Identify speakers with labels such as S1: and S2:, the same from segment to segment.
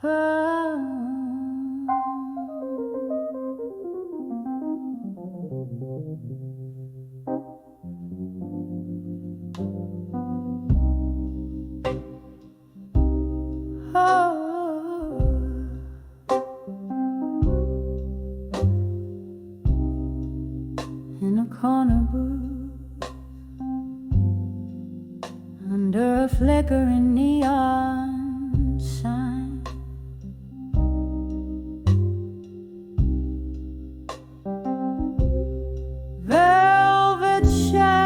S1: In a corner booth, under a flickering neon sign, velvet shadows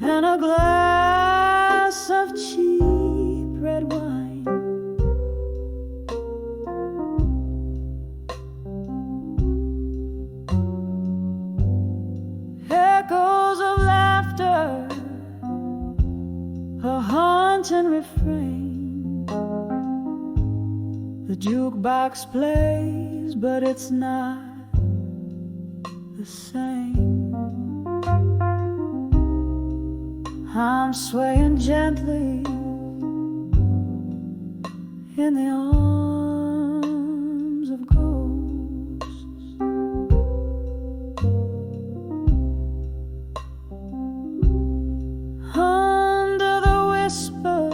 S1: and a glass of cheap red wine. Echoes of laughter, a haunting refrain. The jukebox plays, but it's not the same. I'm swaying gently in the arms of ghosts. Under the whisper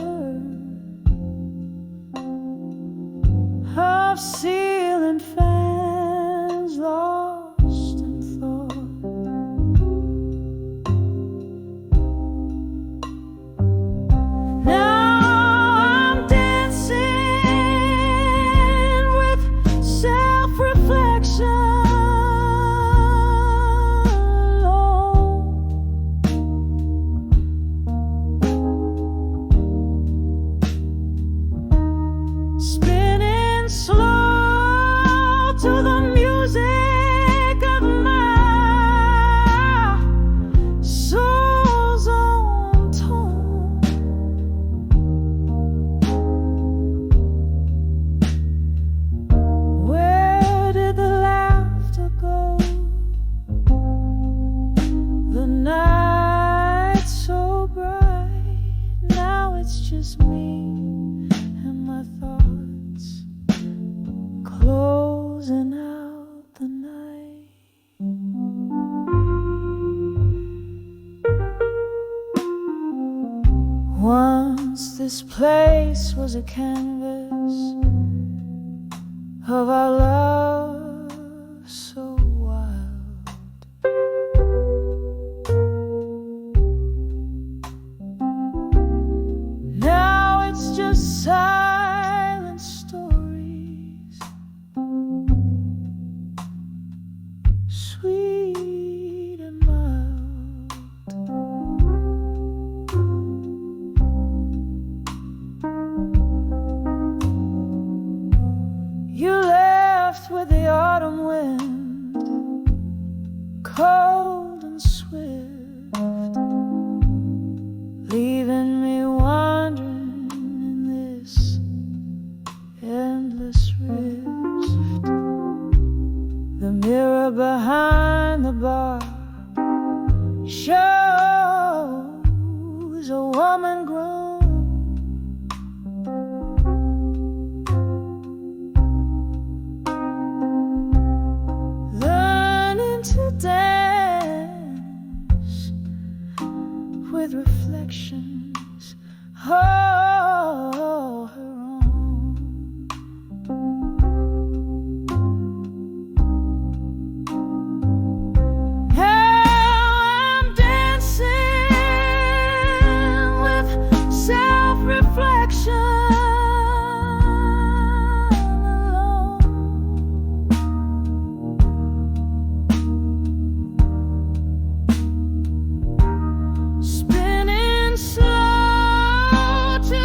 S1: of ceiling fans, lost in thought. Now I'm dancing with self-reflection. Spinning slow to the music of my soul's own tone. Where did the laughter go? The night so bright, now it's just me and my thoughts closing out the night. Once this place was a canvas of our love so wild. Now it's just silent stories, sweet and mild. You left with the autumn wind, cold and swift, leaving me wandering in this endless rift. The mirror behind the bar shows a woman grown, learning to dance with reflections of her own. I'm dancing with self-reflection alone. Spinning slow to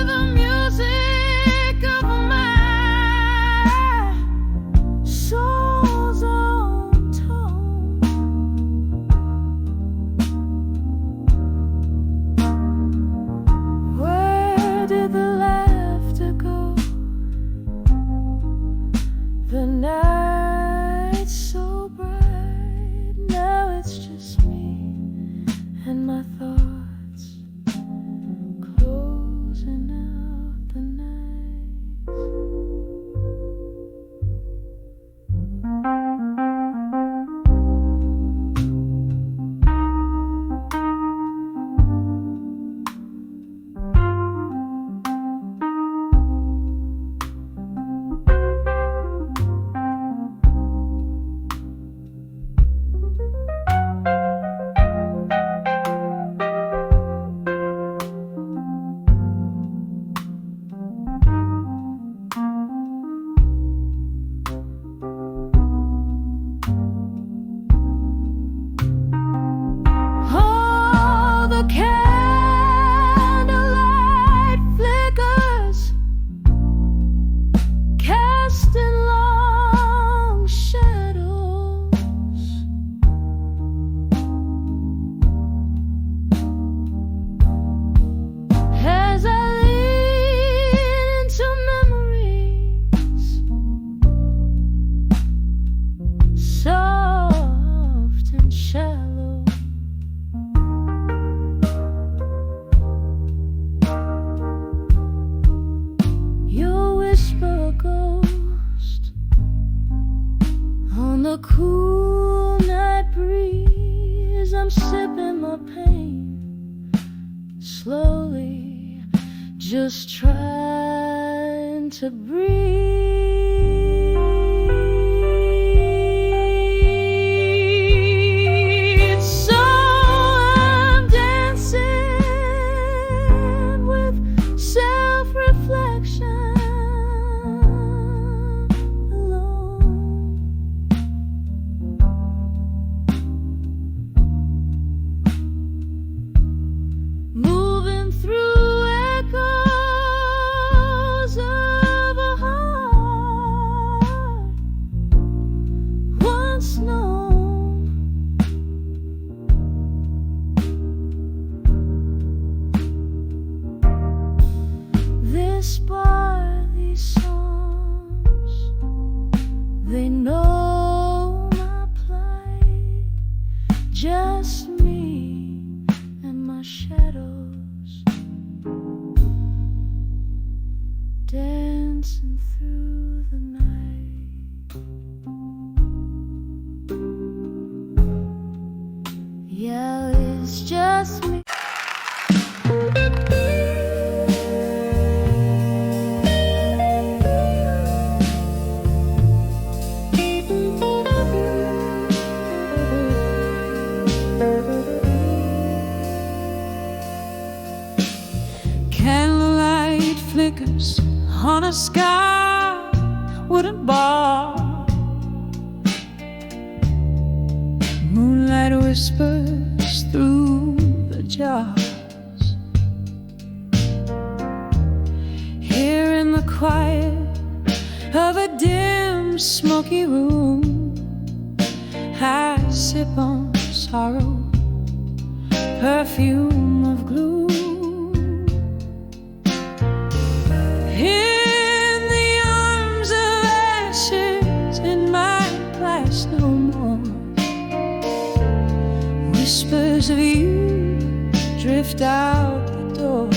S1: my pain, slowly, just trying to breathe. So I'm dancing with self-reflection. These songs, they know my plight, just me and my shadows dancing through the night. Yeah, it's just me. Candlelight flickers on a sky wooden bar. Moonlight whispers through the jars. Here in the quiet of a dim, smoky room, I sip on sorrow, perfume of gloom. In the arms of ashes, in my glass no more. Whispers of you drift out the door.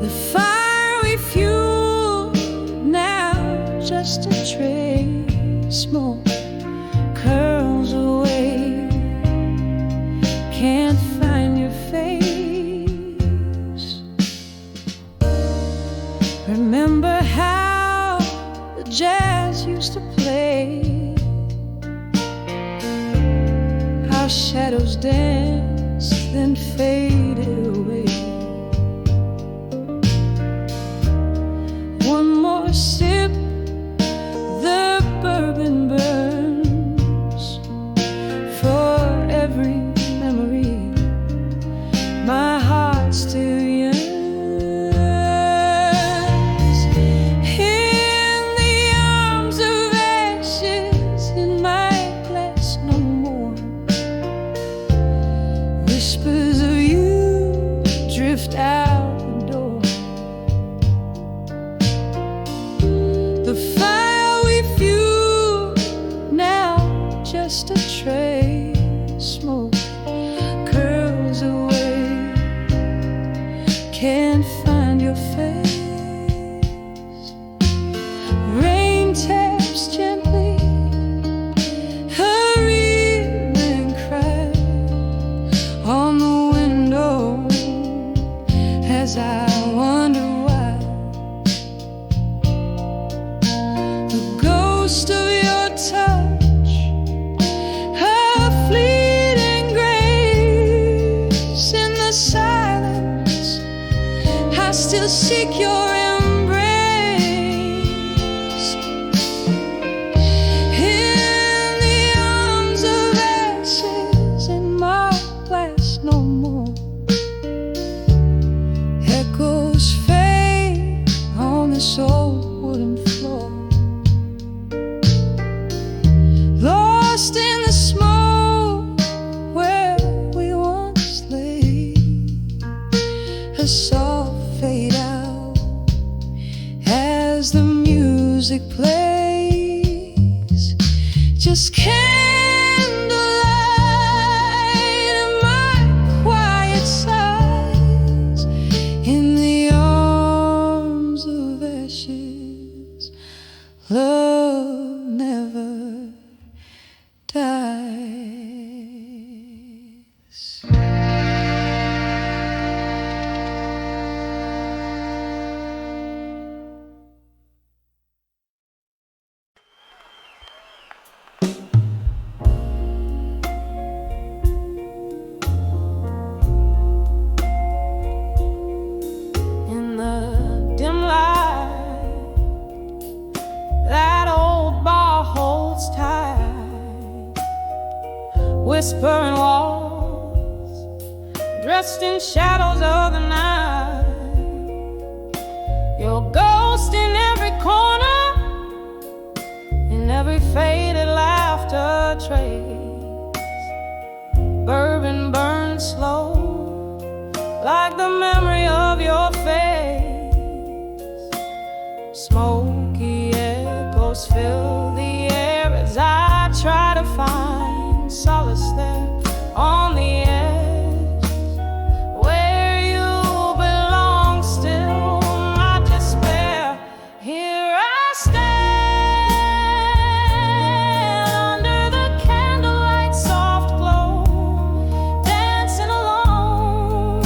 S1: The fire we fuel now, just a trace, smoke curls away. Can't find your face. Remember how the jazz used to play. Our shadows danced, then faded away. One more sip, the bourbon burns. For every memory, my heart still yearns. In the arms of ashes, in my glass no more. Whispers of you drift out the door. The fire we fuel now, just a trace, smoke curls away. Can't find your face. Rain taps gently, a reeling cry on the window as I wonder why. The ghost of your touch, a fleeting grace. In the silence, I still seek your embrace. In the arms of ashes, in my glass no more. Echoes fade on this old wooden floor. Lost in the smoke where we once lay. A soft fade out as the music plays. Just candlelight and my quiet sighs. In the arms of ashes, love never dies. whispering walls, dressed in shadows of the night. Your ghost in every corner, in every faded laughter trace. Bourbon burns slow, like the memory of your face. Smoky echoes fill the air as I try to find solace there on the edge, where you belong still. My despair, here I stand under the candlelight soft glow, dancing alone,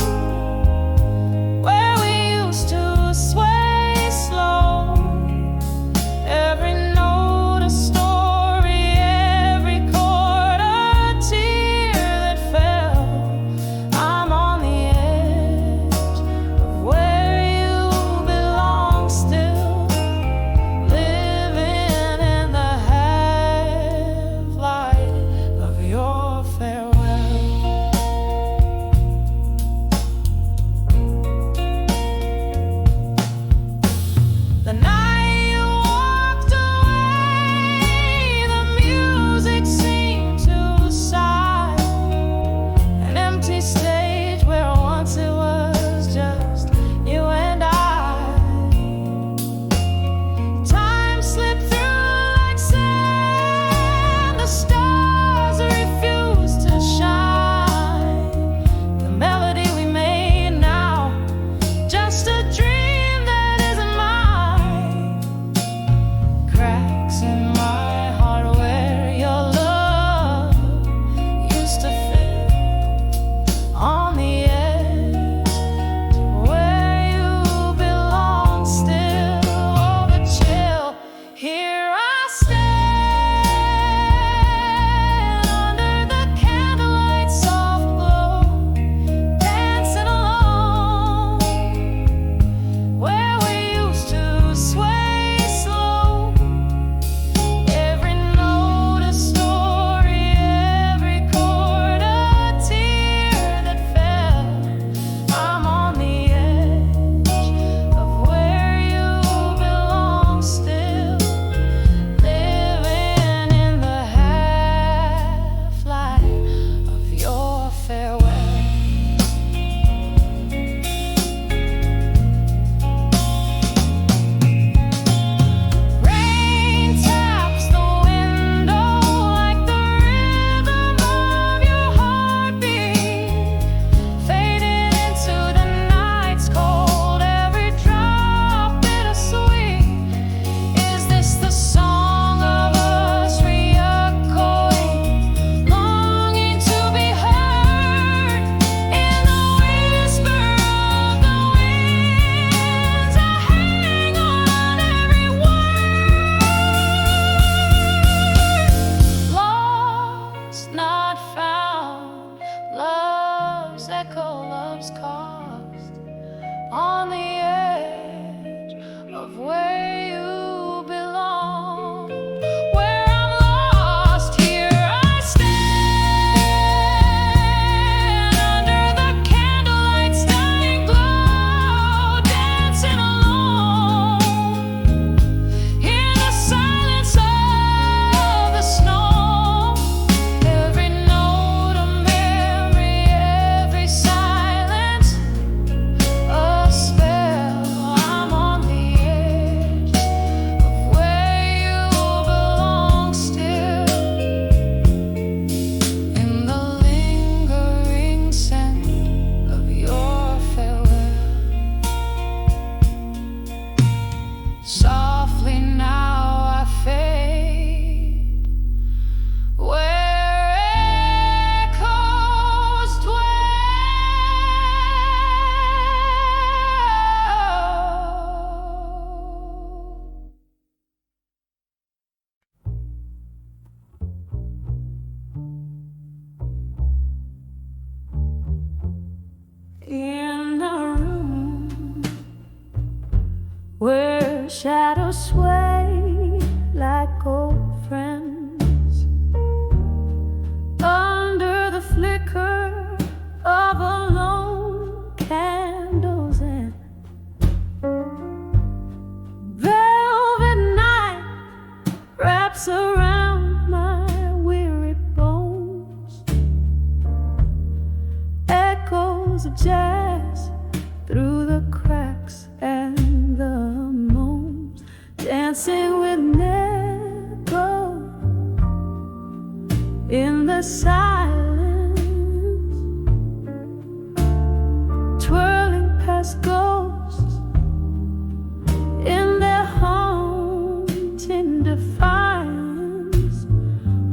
S1: where we used to sway slow. Every note a story, every chord a tear that fell. I'm on the edge of where you belong still, living in the half-light of your farewell. The night you walked away, the music seemed to sigh. An empty stage where once it was just you and I. Time slipped through like sand, the stars refused to shine. The melody we made now, just a dream that isn't mine. Cracks in my heart where your love used to fill, on the edge to where you belong still. Oh, the chill, here I stand under the candlelight soft glow, dancing alone, where we used to sway slow. Every note a story, every chord a tear that fell. I'm on the edge of where you belong still, living in the half-light of your farewell. Rain taps the window like the rhythm of your heartbeat, fading into the night's cold. Every drop bittersweet. Is this the song of us re-echoing, longing to be heard in the whisper of the winds? I hang on every word. Lost, not found, love's echo, love's cost, on the edge of where you belong. Where I'm lost, here I stand under the candlelight's dying glow, dancing alone in the silence of the snow. Every note a memory, every silence a spell. I'm on the edge of where you belong still, in the lingering scent of your farewell. Softly now I fade, where echoes dwell. In a room where shadows sway like old friends, under chords of jazz through the cracks and the moans, dancing with an echo in the silence, twirling past ghosts in their haunting defiance.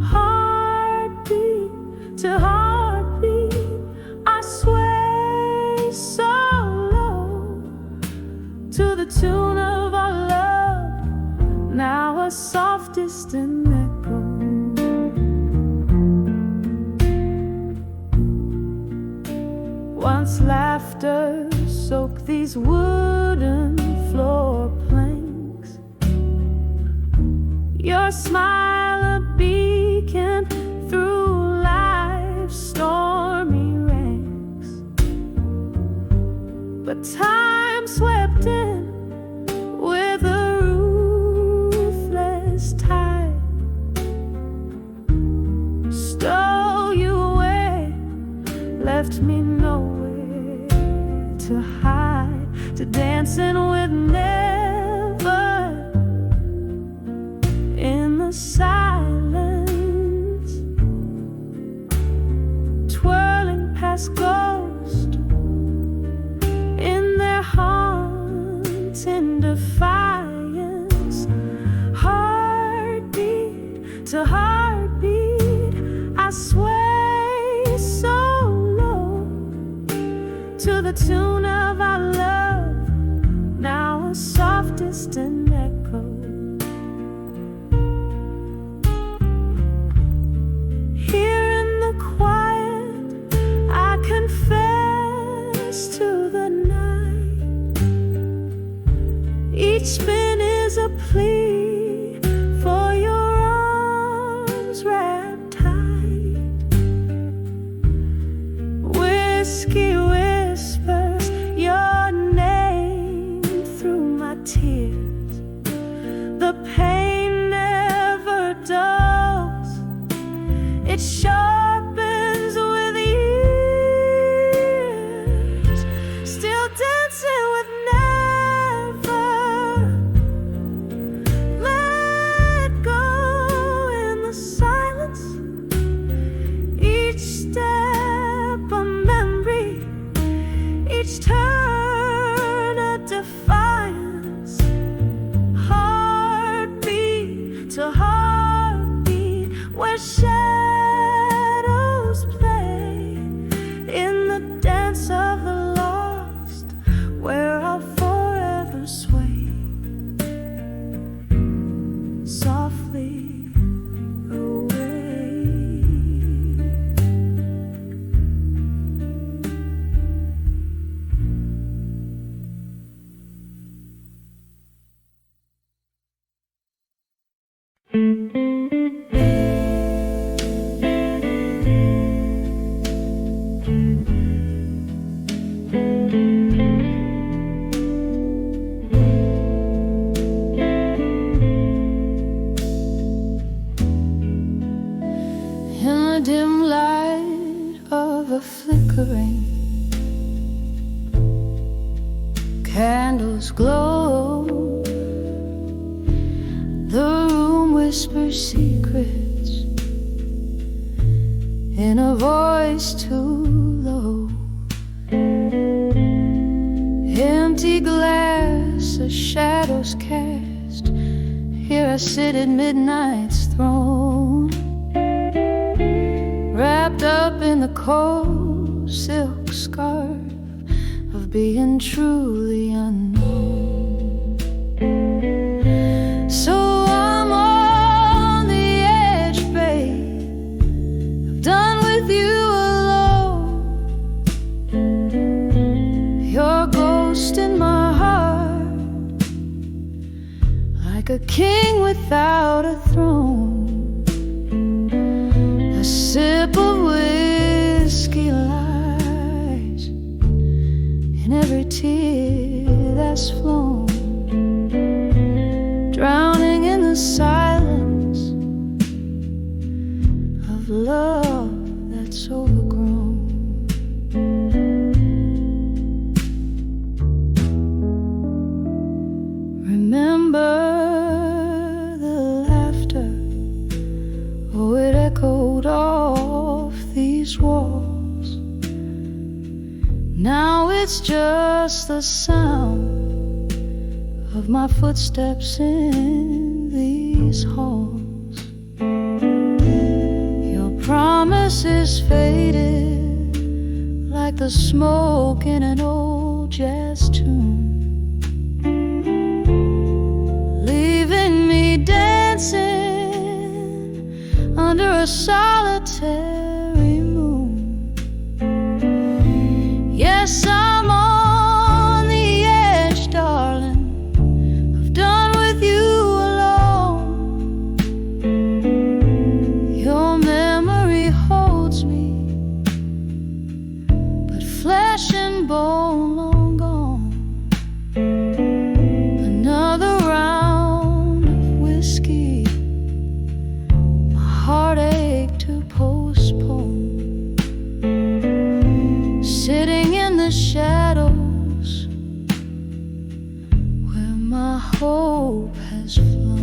S1: Heartbeat to heartbeat, I sway so low to the tune of our love, now a soft distant echo. Once laughter soaked these wooden floor planks, your smile a beacon through life's stormy ranks. But time swept in with a ruthless tide, stole you away, left me nowhere to hide, to dancing with never in the silence, twirling past ghosts in their haunting defiance. Heartbeat to heartbeat, I sway so low to the tune of our love, now a soft distant echo. Here in the quiet, I confess to the night. Each spin is a plea for your arms wrapped tight. Whiskey whispers your name through my tears. The pain never dulls, it sharpens with years. Still dancing with never let go in the silence. Each step a memory, each turn a defiance. Heartbeat to heartbeat, where shadows play in the dance of the lost, where I'll forever sway softly away. In the dim light of a flickering, candles glow. The room whispers secrets in a voice too low. Empty glass, a shadow's cast. Here I sit at midnight's throne, wrapped up in the cold silk scarf of being truly unknown. So I'm on the edge, babe, I'm done with you alone. Your ghost in my heart, like a king without a throne. A sip of whiskey lies in every tear that's flown, drowning in the silence of love that's overgrown. Now it's just the sound of my footsteps in these halls. Your promise is faded like the smoke in an old jazz tune, leaving me dancing under a solitary moon. Yes, I'm on the edge, darling. I've done with you alone. Your memory holds me, but flesh and bone long gone. Another round of whiskey, my heartache to postpone. Sitting in the shadows where my hope has flown.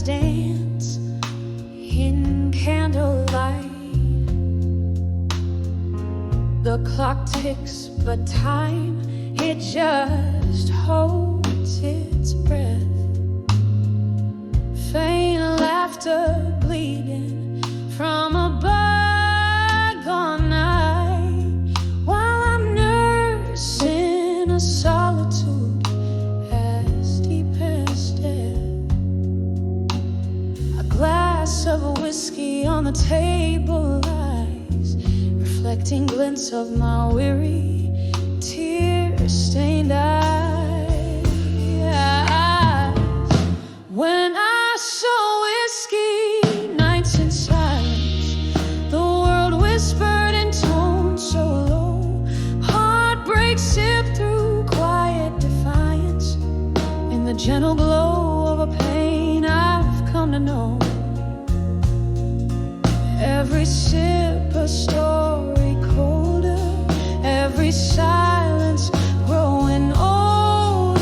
S2: Dance in candlelight. The clock ticks, but time, it just holds its breath. Faint laughter bleeding from a bygone night, while I'm nursing a solitude as deep as death. Glass of whiskey on the table lies, reflecting glints of my weary, tear-stained eyes. When I saw whiskey, nights in silence, the world whispered in tones so low. Heartbreak sipped through quiet defiance, in the gentle glow of a pain I've come to know. Every sip a story colder, every silence growing older.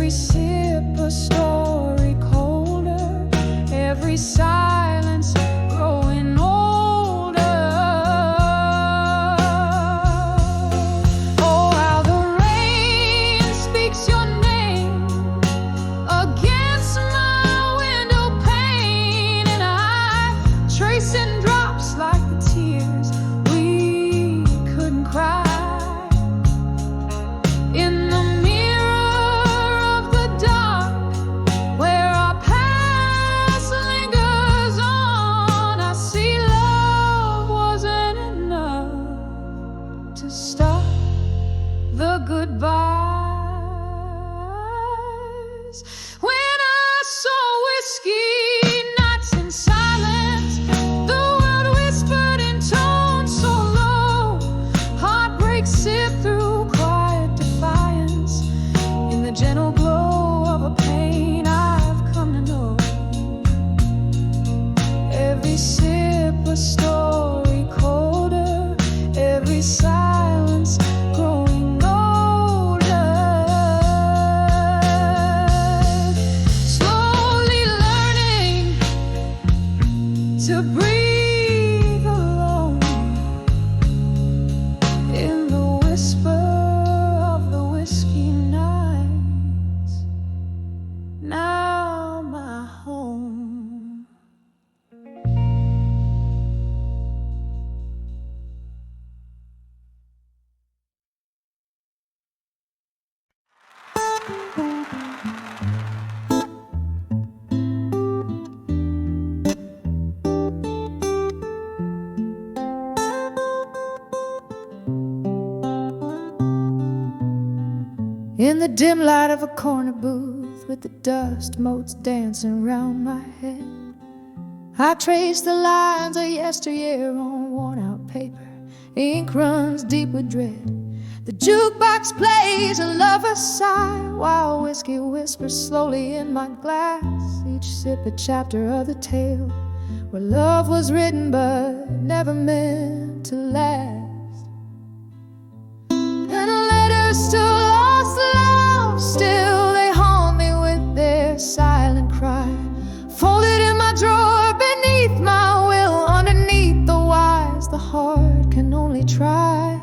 S2: Every sip a story colder, every silence growing older. Oh, how the rain speaks your name against my window pane, and I tracing drops like the tears we couldn't cry. In the mirror of the dark, where our past lingers on, I see love wasn't enough to stop the goodbyes. When I saw whiskey nights in silence, the world whispered in tones so low. Heartbreak sipped through quiet defiance in the gentle glow of a pain I've come to know. Every sip a story colder, every silence growing older. Slowly learning to breathe alone in the whisper of the whiskey nights. Now my home. In the dim light of a corner booth, with the dust motes dancing round my head, I trace the lines of yesteryear on worn-out paper. Ink runs deep with dread. The jukebox plays a lover's sigh, while whiskey whispers slowly in my glass. Each sip a chapter of the tale where love was written but never meant to last. And letters to lost love, still they haunt me with their silent cry. Folded in my drawer beneath my will, underneath the wise the heart can only try.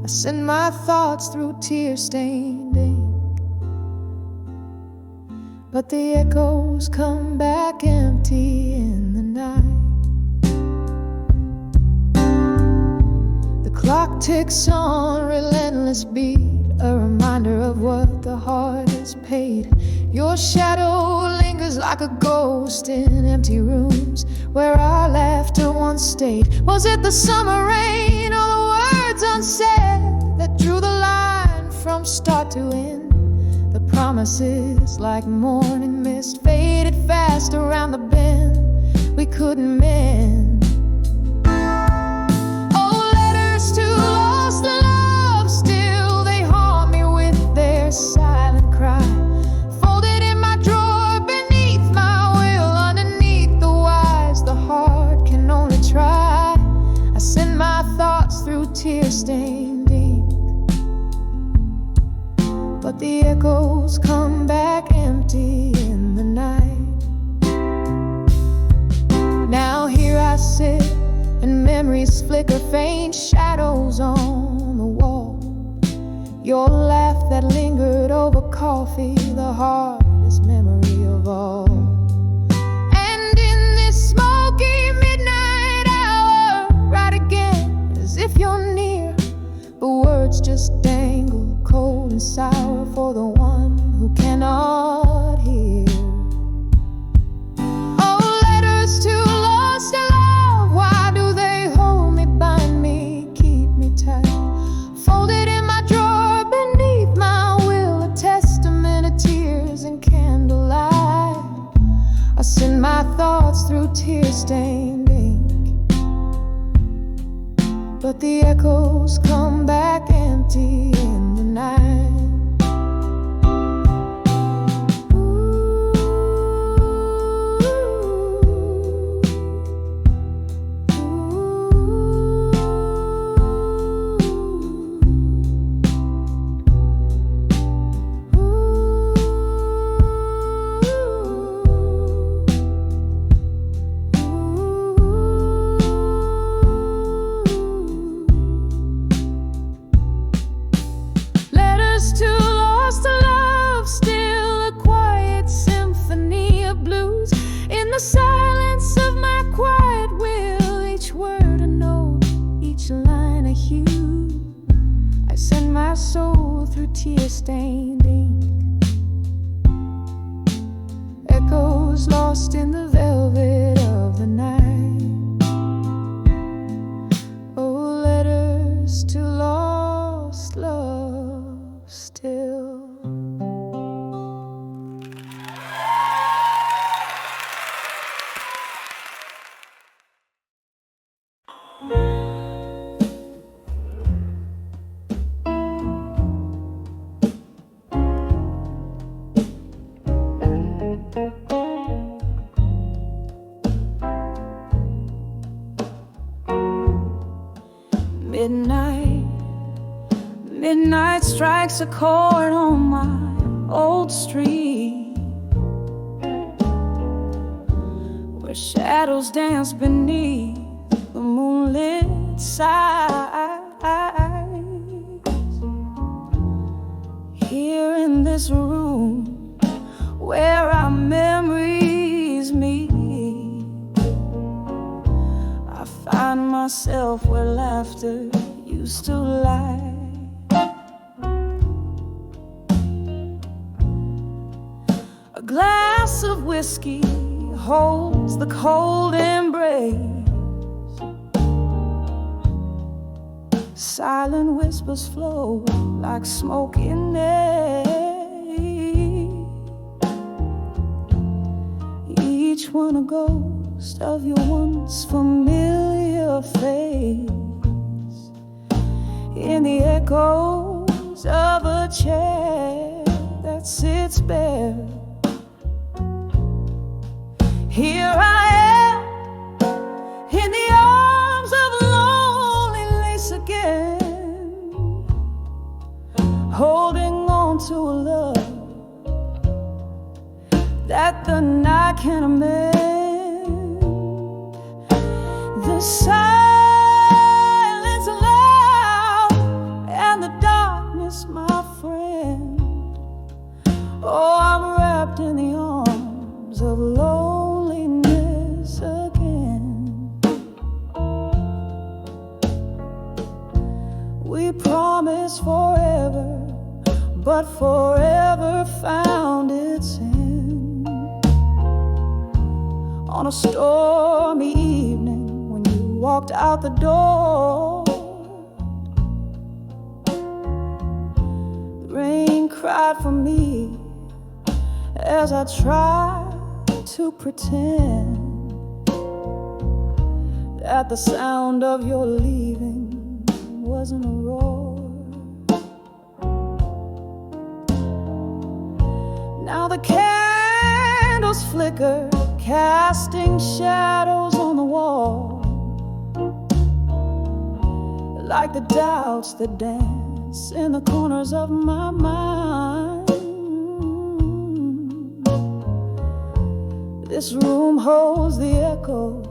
S2: I send my thoughts through tear-stained ink, but the echoes come back empty in the night. The clock ticks on, relentless beat, a reminder of what the heart has paid. Your shadow lingers like a ghost in empty rooms where our laughter once stayed. Was it the summer rain or the words unsaid that drew the line from start to end? The promises like morning mist faded fast around the bend we couldn't mend. Oh, letters to lost love, still they haunt me with their silent cry. Folded in my drawer beneath my will, underneath the wise the heart can only try. I send my thoughts through tear-stained ink, but the echoes come back empty in the night. Now here I sit, and memories flicker, faint shadows on the wall. Your laugh that lingered over coffee, the hardest memory of all. And in this smoky midnight hour, right again, as if you're near, but words just dangle cold and sour for the one who cannot hear. Oh, letters to lost love, why do they hold me, bind me, keep me tight? Folded in my drawer beneath my will, a testament of tears and candlelight. I send my thoughts through tear-stained ink, but the echoes come back empty in the night. Midnight, midnight strikes a chord on my old street, where shadows dance beneath the moonlit skies. Here in this room where our memories meet, I find myself where laughter used to lie. A glass of whiskey holds the cold embrace. Silent whispers flow like smoky air. Each one a ghost of your once familiar face, in the echoes of a chair that sits bare. Here I am in the arms of loneliness again, holding on to a love that the night can amend. The silence loud and the darkness my friend. Oh, I'm wrapped in the arms of loneliness again. We promised forever, but forever found its end. On a stormy evening when you walked out the door, the rain cried for me as I tried to pretend that the sound of your leaving wasn't a roar. Now the candles flicker, casting shadows on the wall, like the doubts that dance in the corners of my mind. This room holds the echo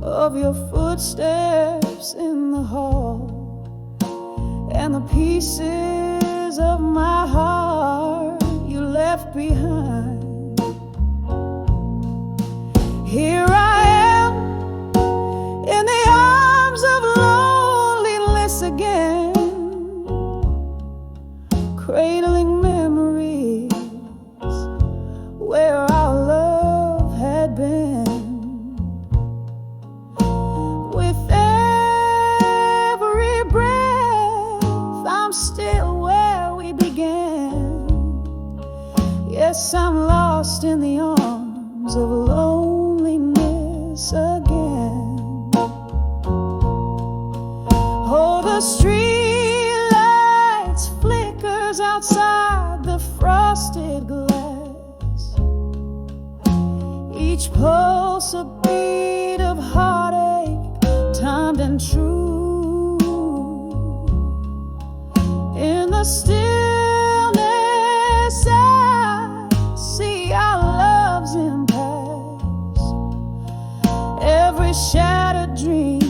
S2: of your footsteps in the hall, and the pieces of my heart you left behind. Here I am in the arms of loneliness again, cradling memories where our love had been. With every breath, I'm still where we began. Yes, I'm lost in the arms of loneliness again. Oh, the street lights flickers outside the frosted glass, each pulse a beat of heartache, timed and true. In the stillness I see our love's impasse, every shattered dream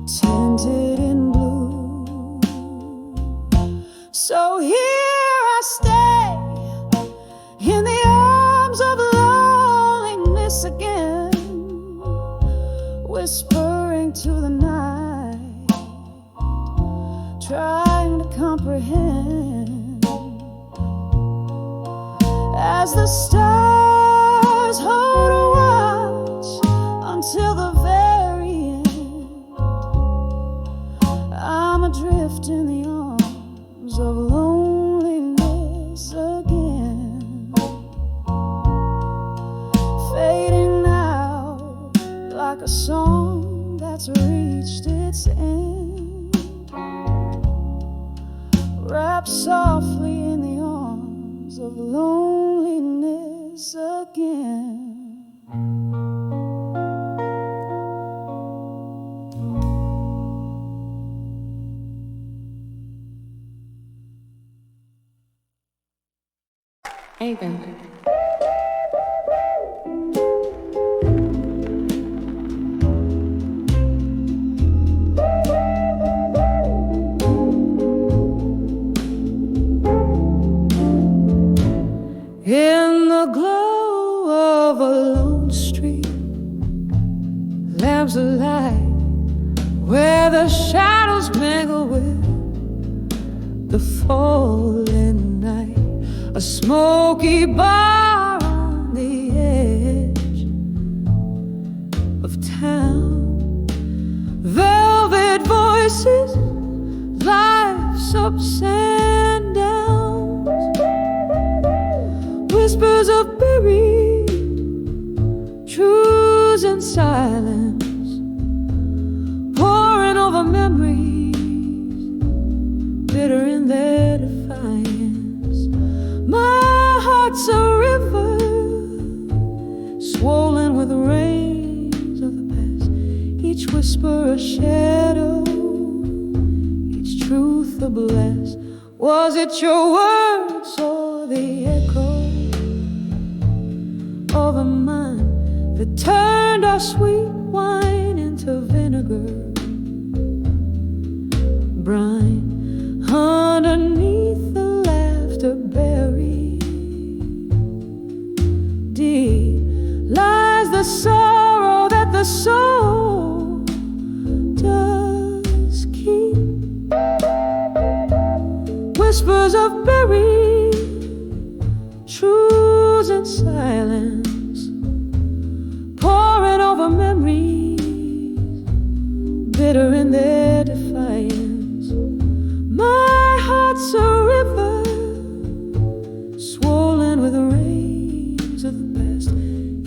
S2: tinted in blue. So here I stay in the arms of loneliness again, whispering to the night, trying to comprehend, as the stars hold a watch until the very end. I'm adrift in the arms of loneliness again, fading out like a song that's reached its end, wrapped softly in the arms of loneliness again.
S3: Anything.
S2: In the glow of a lone street, lamps alight where the shadows mingle with the falling night. A smoky bar on the edge of town. Velvet voices, life's ups and downs. Whispers of buried truths and silence, pouring over memories, bitter in their defiance. My heart's a river, swollen with rains of the past. Each whisper a shadow, each truth a blast. Was it your words or the echo of a mind that turned our sweet wine into vinegar brine? Underneath the laughter buried deep lies the sorrow that the soul does keep. Whispers of buried truths and silence, pouring over memories, bitter in their defiance. My heart's a river, swollen with the rains of the past.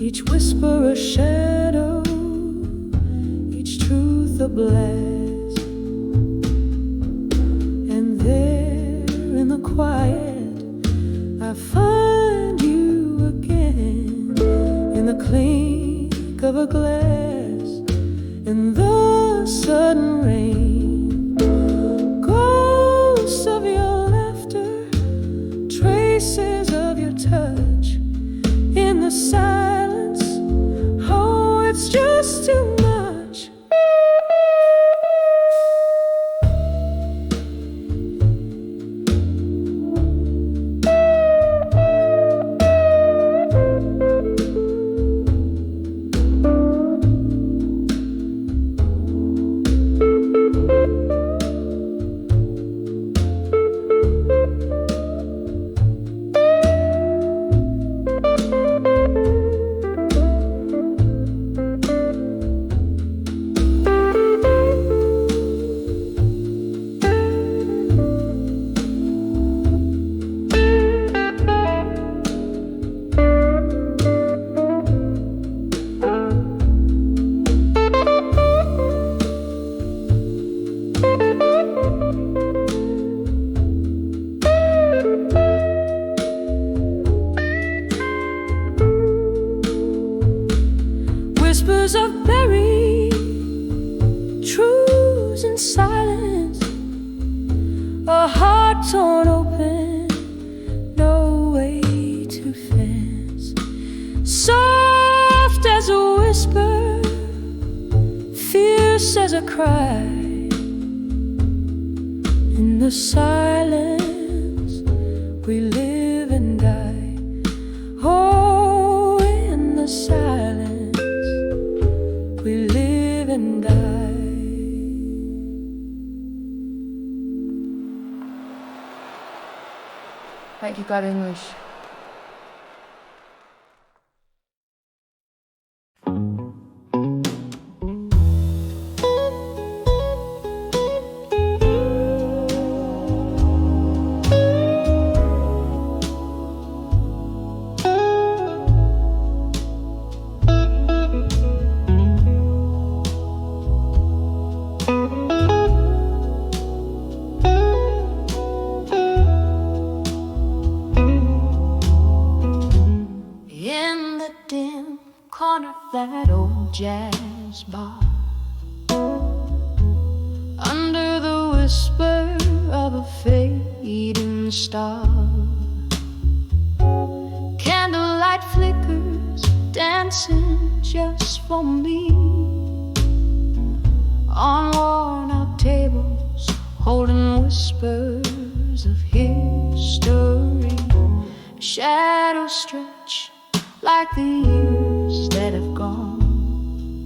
S2: Each whisper a shadow, each truth a blast. And there in the quiet I find you again, in the clink of a glass, in the sudden rain. Ghosts of your laughter, traces of your touch, in the silence. Oh, it's just too much. Whispers of buried truths and silence, a heart torn open, no way to fence. Soft as a whisper, fierce as a cry, in the silence we live and die. Oh, in the silence we live and die.
S3: Thank you, God English.
S2: corner, that old jazz bar, under the whisper of a fading star. Candlelight flickers, dancing just for me, on worn-out tables, holding whispers of history. Shadows stretch like the years that have gone.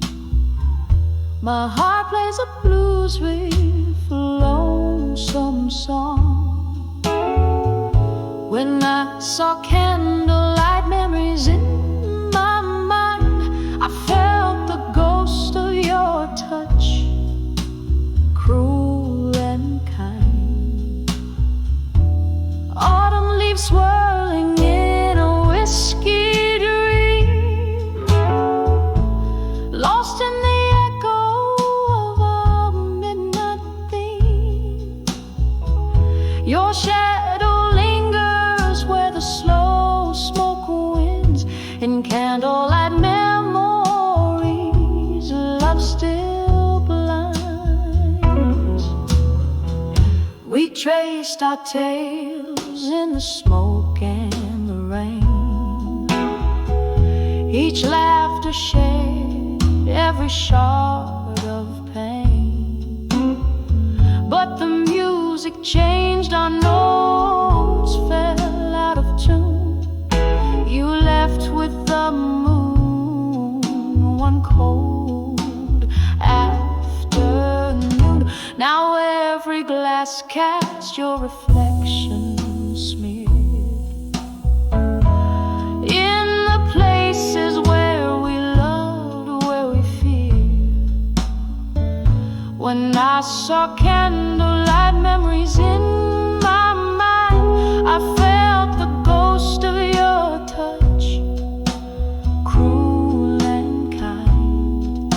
S2: My heart plays a blues with a lonesome song. When I saw candlelight, memories in my mind, I felt the ghost of your touch, cruel and kind. Autumn leaves swirling in a whiskey dream, lost in the echo of a midnight theme. Your shadow lingers where the slow smoke winds, in candlelight memories love still blinds. We traced our tales in the smoke and the rain, each laughter shared, every shard of pain. But the music changed, our notes fell out of tune. You left with the moon one cold afternoon. Now every glass casts your reflection smeared in the places where we loved, where we feared. When I saw candlelight, memories in my mind, I felt the ghost of your touch, cruel and kind.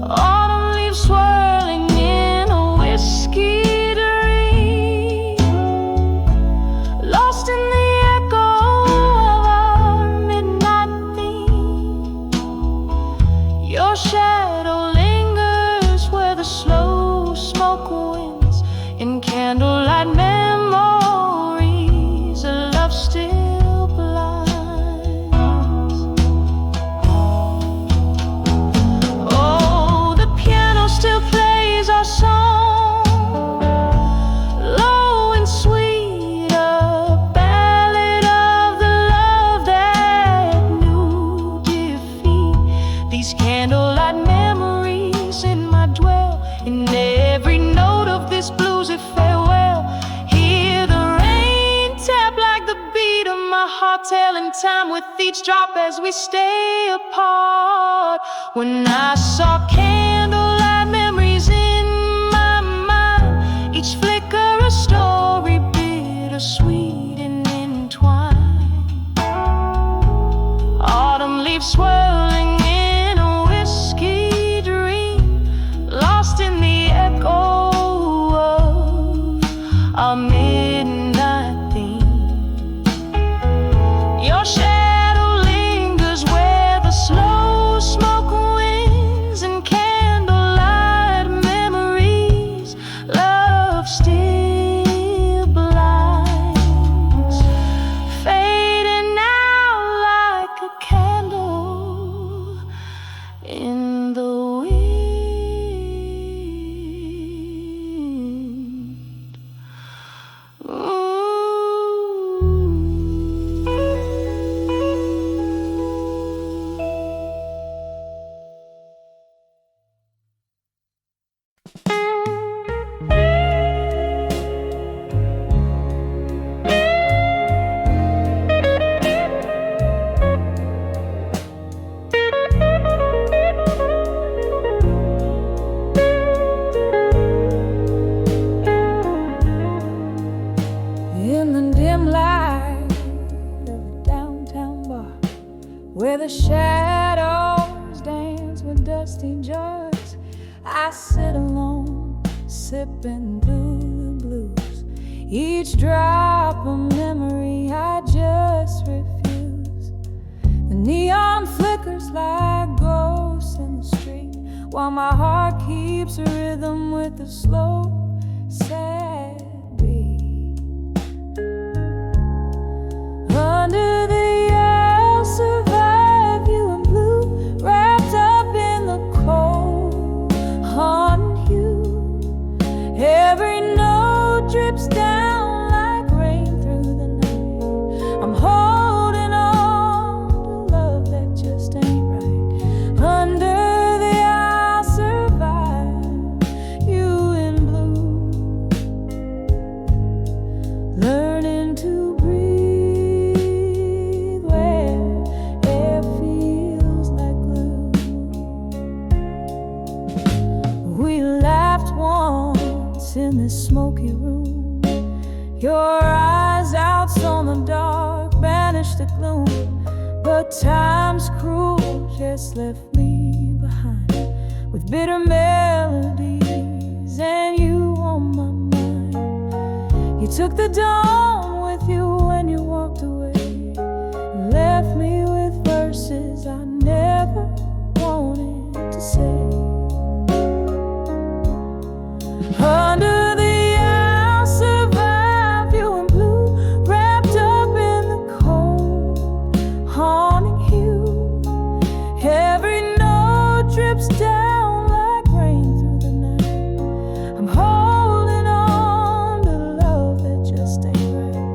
S2: Autumn leaves swirling in a whiskey dream, lost in the echo of our midnight theme. Your shadow lingers where the slow smoke winds, in candlelight memories a love still blinds. Oh, the piano still plays our song, low and sweet, a ballad of the love that knew defeat. These candlelight memories in my dwell, in every note of this bluesy farewell. Hear the rain tap like the beat of my heart, telling time with each drop as we stay apart. When I saw candlelight, memories in my mind, each flicker a story, bittersweet and entwined. Autumn leaves swirling in a whiskey dream, lost in the echo of our midnight theme. Your shadow lingers where the slow smoke winds, and candlelight memories love still blinds, fading out like a candle in the wind. Ooh. In the dim light of a downtown bar, where the shadows dance with dusty jars, I sit alone, sipping blue blues. Each drop a memory I just refuse. The neon flickers while my heart keeps a rhythm with a slow, sad beat. Under the I'll survive you in blue, wrapped up in the cold, haunting you. Every note drips down like rain through the night. I'm holding on to love that just ain't right. Under the I'll survive you in blue, learning to breathe where air feels like glue. We laughed once in this smoky room. Your eyes out on the dark banished the gloom, but time's cruel just left me behind with bitter melodies and you on my mind. You took the dawn with you when you walked away, and left me with verses I never wanted to say. Under the I'll survive you in blue, wrapped up in the cold, haunting you. Every note drips down like rain through the night. I'm holding on to love that just ain't right.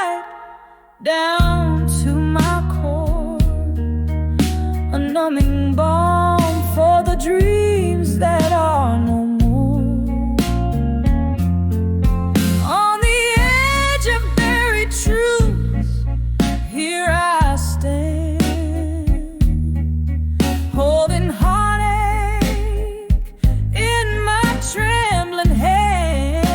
S2: right down to my core, a numbing balm for the dreams that are no more. On the edge of buried truths, here I stand, holding heartache in my trembling hand,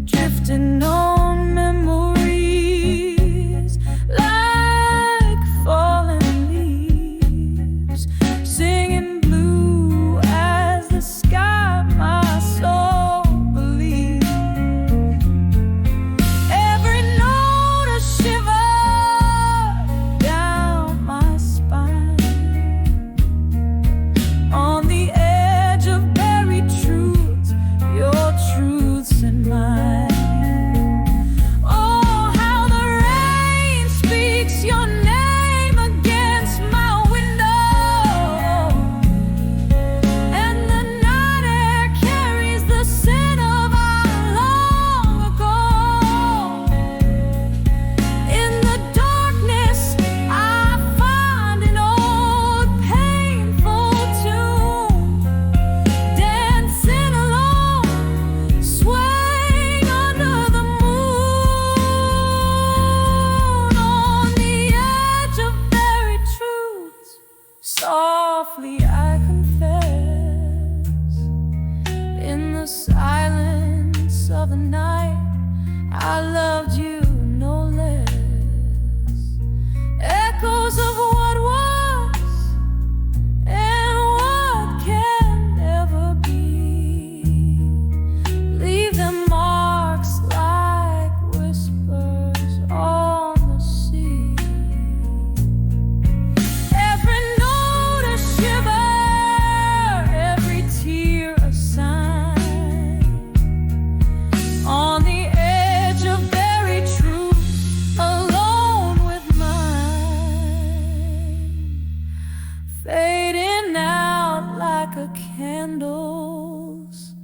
S2: drifting on memories like falling leaves, singing blue as the sky my soul believes. Every note a shiver down my spine, on the edge of buried truths, your truths and mine. Oh, how the rain speaks your name against my window, and the night air carries the scent of our long ago. In the darkness, I find an old painful tune, dancing alone, swaying under the moon, on the edge of buried truths. Softly I confess, in the silence of the night, I loved you no less. Echoes of what was and what can never be, leave them marks like whispers on the sea. Every note a shiver, every tear a sign, on the edge of buried truth, alone with mine, fading out like a candle's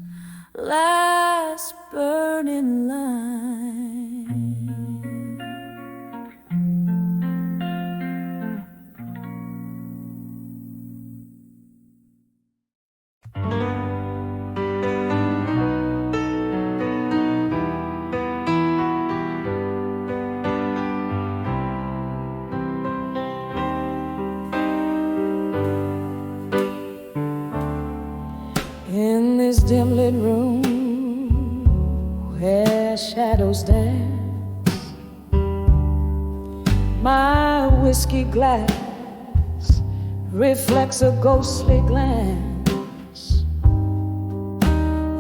S2: last burning line. In this dim lit room where shadows dance, my whiskey glass reflects a ghostly glance.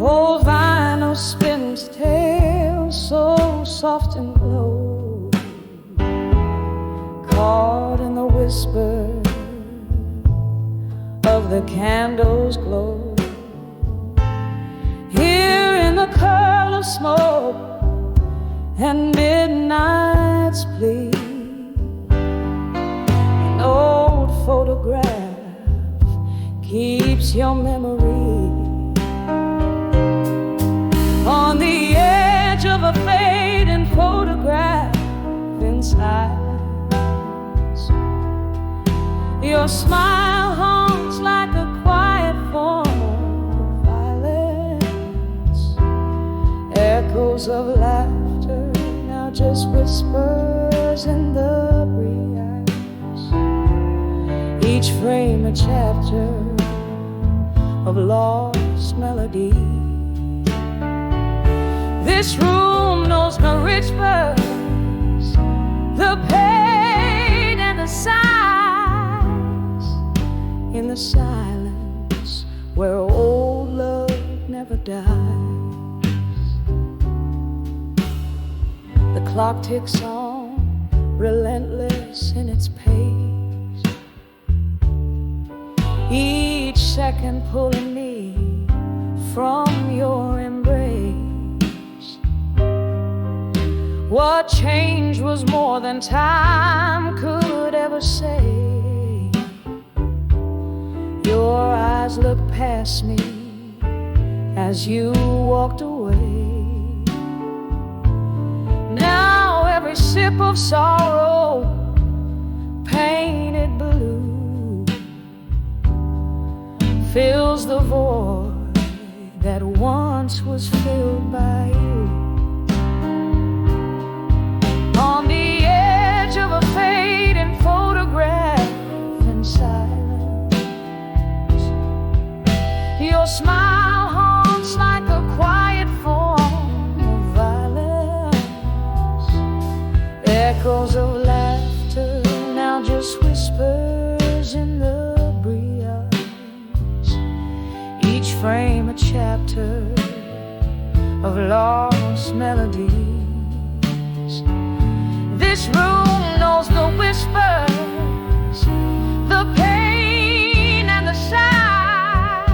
S2: Old vinyl spins tale so soft and low, caught in the whisper of the candle's glow. Here in the curl of smoke and midnight's plea, an old photograph keeps your memory. On the edge of a fading photograph in silence, your smile haunts like a quiet form of violence. Echoes of laughter, now just whispers in the breeze. Each frame a chapter of lost melody. This room knows no rituals, the pain and the sighs, in the silence where old love never dies. The clock ticks on, relentless in its pace, each second pulling me from your embrace. What change was more than time could ever say. Your eyes looked past me as you walked away. Now ship of sorrow painted blue fills the void that once was filled by you. On the edge of a fading photograph in silence, your smile haunts like a quiet form of violence. Echoes of laughter now just whispers in the breeze. Each frame a chapter of lost melodies. This room knows the whispers, the pain and the sighs.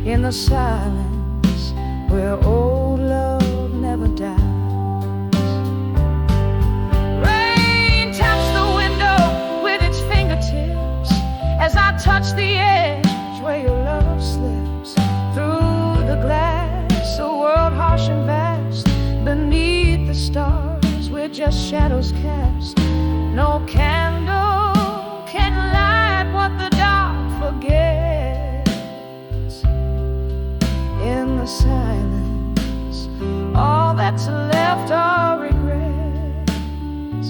S2: In the silence where old love never dies. Rain taps the window with its fingertips as I touch the edge where your love slips through the glass. A world harsh and vast beneath the stars, we're just shadows cast. No candle can light what the dark forgets. In the silence, all that's left are regrets.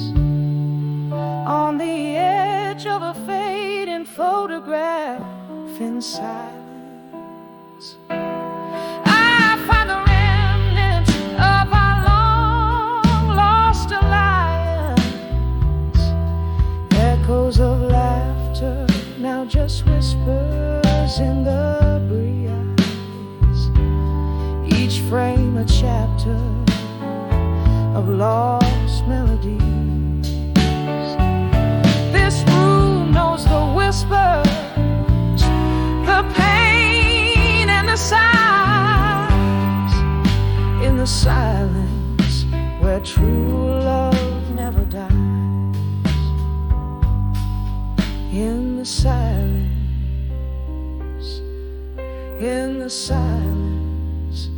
S2: On the edge of a fading photograph in silence, I find the remnants of our long lost alliance. Echoes of laughter now just whispers in the breeze. Each frame a chapter of lost melodies. This room knows the whispers, the pain and the sighs. In the silence where true love never dies. In the silence, in the silence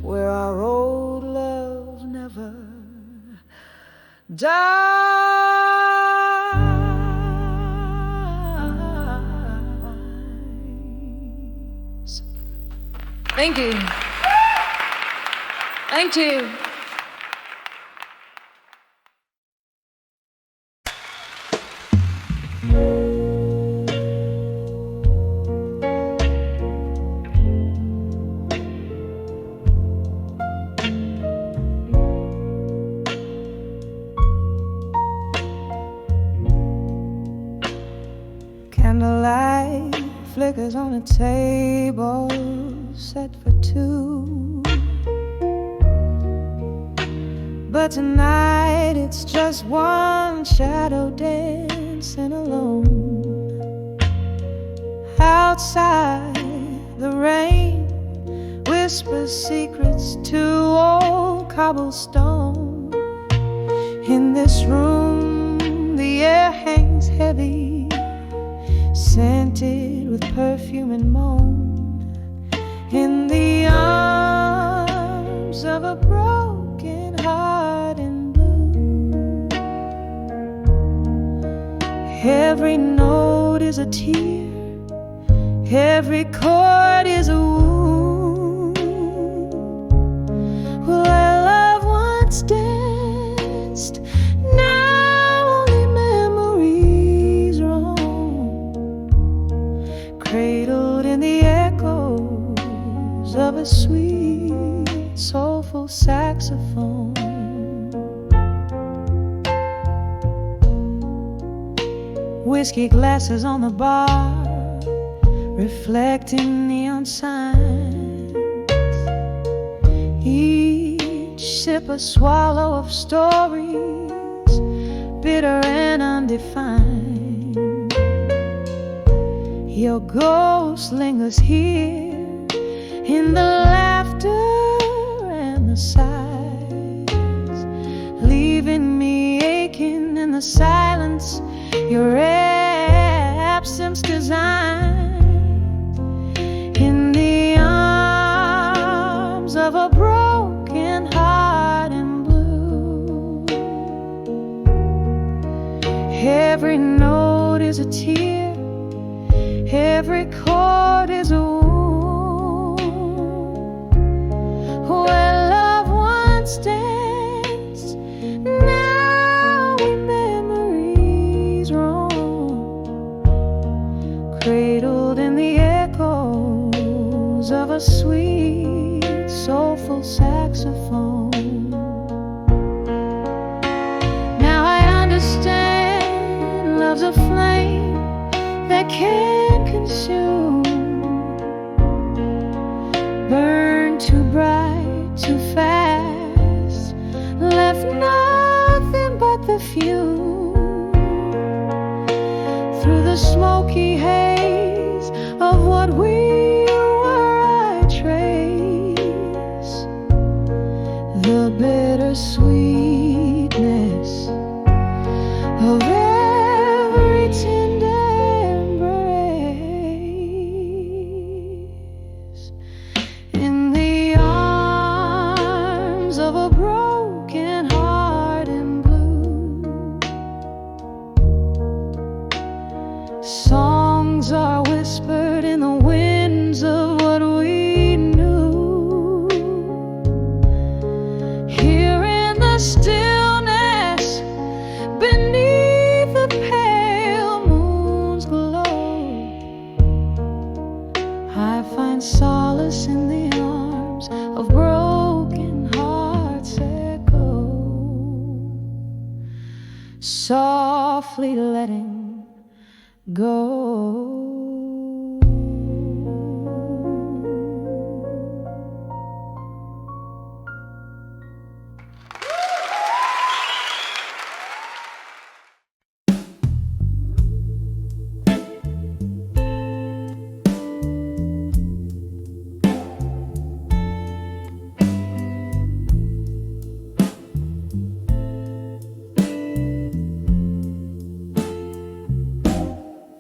S2: where our old love never dies. Thank you. Thank you. Candlelight flickers on a table set for two, but tonight it's just one shadow dancing alone. Outside, the rain whispers secrets to old cobblestone. In this room, the air hangs heavy, scented with perfume and moan. In the arms of a broken heart in blue, every note is a tear, every chord is a wound. Where love once danced, now only memories roam, cradled in the echoes of a sweet, soulful saxophone. Whiskey glasses on the bar, reflecting neon signs. Each sip a swallow of stories, bitter and undefined. Your ghost lingers here in the laughter and the sighs, leaving me aching in the silence. Your absence designed in the arms of a broken heart in blue. Every note is a tear, every chord is a wound. Where love once danced, now in memories roam, cradled in the echoes of a sweet, soulful saxophone. Now I understand love's a flame that can't consume, burn too bright, too fast, left nothing but the fume. Through the smoky haze of what we were, I trace the bitter sweetness of every tender embrace. In the arms of a broken heart in blue, songs are whispered in the winds of what we knew. Here in the stillness, beneath the pale moon's glow, I find solace in the arms of broken hearts echo, softly letting go.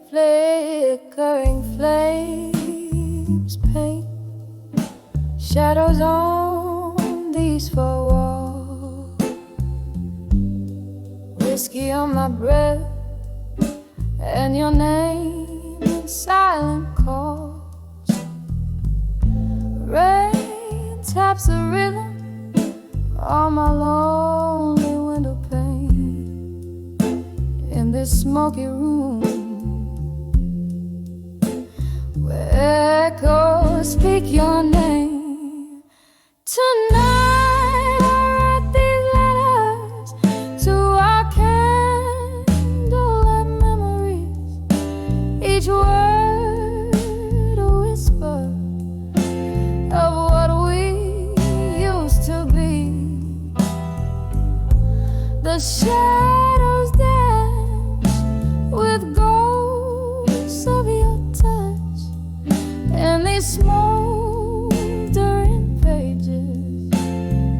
S1: Flickering flames paint shadows on these four walls. Whiskey on my breath and your name in silent calls. Rain taps the rhythm on my lonely window pane. In this smoky room where echoes speak your name. Tonight I write these letters to our candlelight memories, each word a whisper of what we used to be. The shadows dance with ghosts of your touch, and these smoldering pages,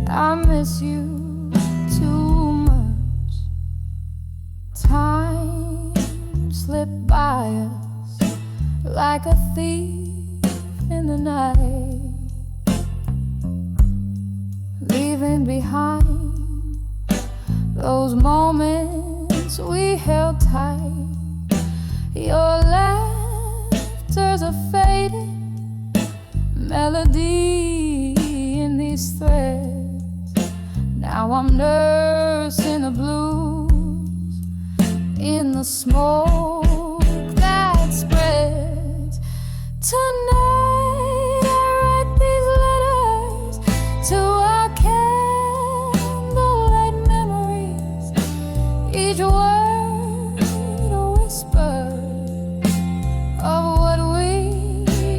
S1: I miss you too much. Time slipped by us like a thief in the night, leaving behind those moments we held tight. Your laughter's a fading melody in these threads. Now I'm nursing the blues in the smoke that spreads. Tonight I write these letters to our candlelight memories, each word a whisper of what we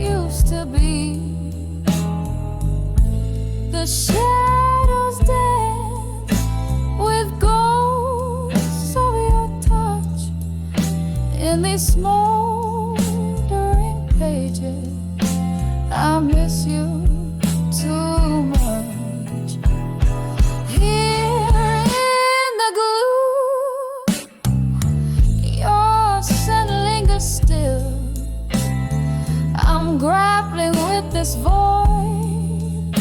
S1: used to be. The shadows dance with ghosts of your touch in these smoldering pages. I miss you too much. Here in the gloom, your scent lingers still. I'm grappling with this void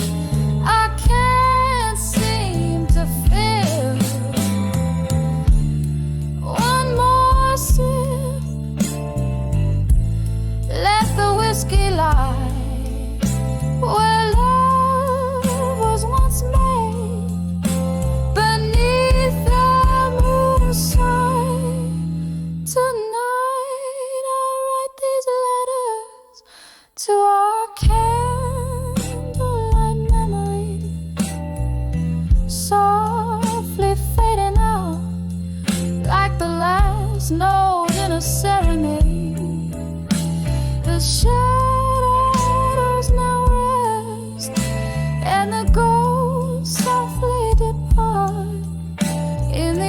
S1: I can't seem to fill. One more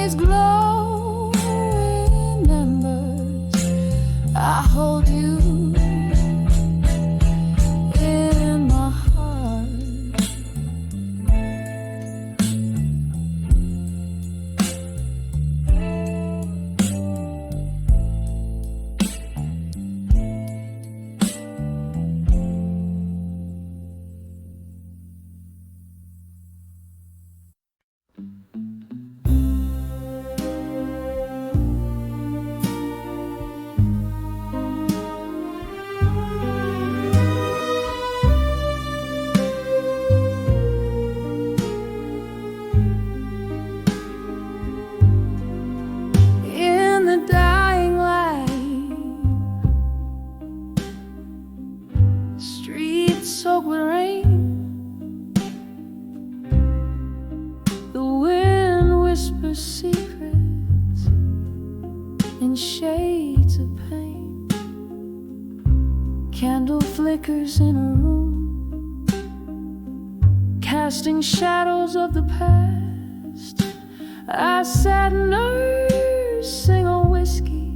S2: always glow in embers. I hold you in my heart. In the dying light, streets soaked with rain, the wind whispers secrets in shades of pain. Candle flickers in a room, casting shadows of the past. I sat nursing a whiskey,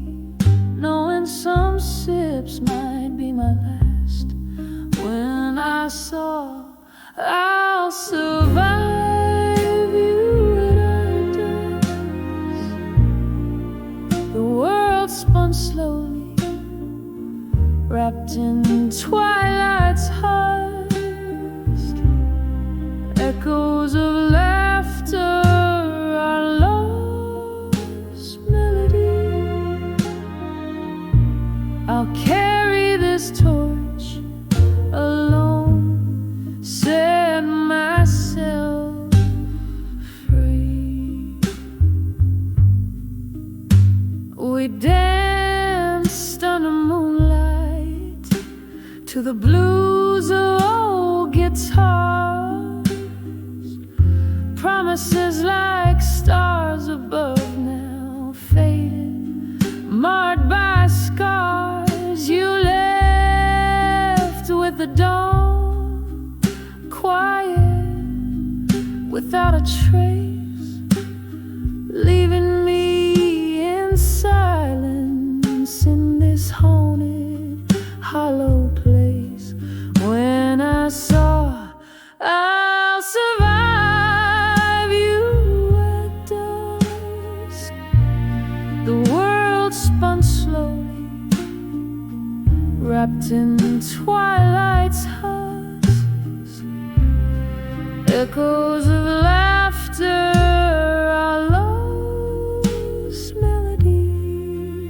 S2: knowing some sips might be my last. When I saw I'll survive you at dusk, the world spun slowly, wrapped in twilight's husk. Echoes of laughter, our lost melody. I'll carry this torch alone, set myself free. We danced under moonlight to the blues of old guitars, promises like stars above now faded, marred by scars. You left with the dawn, quiet, without a trace, leaving me in silence in this haunted, hollow place. When I saw I'll survive you at dusk, the world spun slowly, wrapped in twilight's husks. Echoes of laughter, our lost melody.